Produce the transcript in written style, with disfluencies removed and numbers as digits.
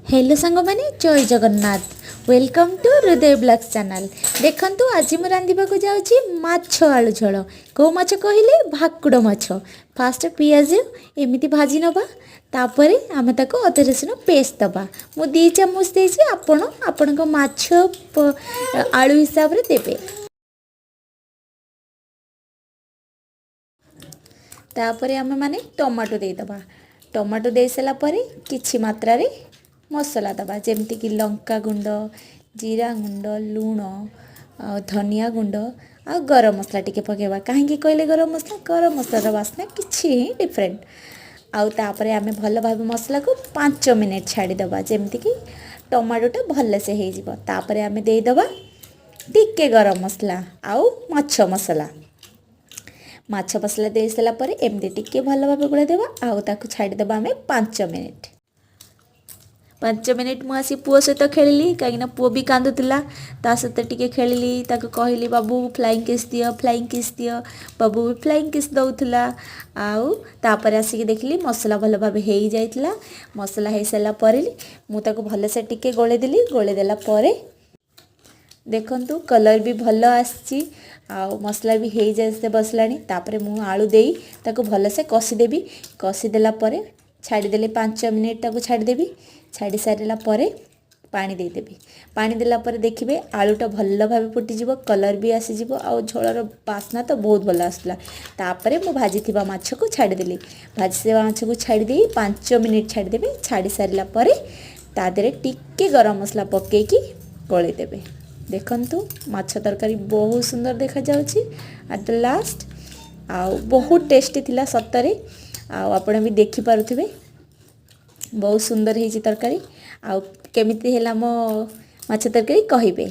Hello सांग मैंने जय जगन्नाथ वेलकम टू हृदय ब्लॉग्स चैनल। देखंतु आज मैं रांधिबा को जाउची माछ आलू झोल। को माछ कहले भाकुड़ माछ। फास्ट पियाज एमिति भाजी नबा तापरे आमे ताको अदे रसुण पेस्ट दबा। मु 2 चामच देछि आपण आपणको माछ आलू हिसाब रे देबे। तापरे आमे माने टमाटो दे दबा। टमाटो दे सला परे किछि मात्रा रे मसला दबा जेमती कि लंका गुंड जीरा गुंड लूण धनिया गुंड आ गरम मसला टिके पकेबा। कहीं कहले गरम मसलार बास्ना किछि डिफरेंट। आउ तापरे आमे भल भाबे मसला को 5 मिनिट छाड़ी दबा जेमती कि टमाटोटा भल से हे जिवो। तापरे आमे देई दबा टिके गरम मसला आउ माछ मसला। माछ मसला दे सला परे एमती टिके भल भाबे गुड़ा देबा आउ ताकू छाड़ी दबा आमे 5 मिनिट। 5 मिनिट मु आसी पुओ सहित खेलिली कहीं पुओ भी कांदुला ता सहित टिके खेलिली ताको कहली बाबू फ्लाइंग किस दियो बाबू भी फ्लाइंग किस दउथला। आउ तापर आसिक देखली मसला भल भाबे हे जाइतला। मसला हे सला परे मु ताको भल से टिके गोळे देला परे देखंतु कलर भी भल आसी आउ मसला भी हे जाइसे बसलानी। तापरे मु आलू देई ताको भल से कसी देबी। कसी देला परे छाड़ी देले 5 मिनिट ताको छाड़ी देबी। छाड़ी सारिला परे पानी दे देबी। पानी देला परे देखिबे आलूटा भल भाबे फुटिजिवो कलर भी आसीजिवो आउ झोलर बास्ना तो बहुत भल आसला। तापरे मु भाजी थिबा माछ को छाड़ी देली। भाजी थिबा माछ को छाड़ी देई 5 मिनिट छाड़ी देबे। छाड़ी सारिला परे ता देरे टिक्के गरम मसला पकेकी गोळे देबे। देखंतु माछ तरकारी बहुत सुंदर देखा जाउची एट द लास्ट आउ बहुत टेस्टी थिला सत्तरे। आउ आपण भी देखि पारुथिबे बहुत सुंदर है तरकारी। आउ केमिति हैला मो माछ तरकारी कहिबे।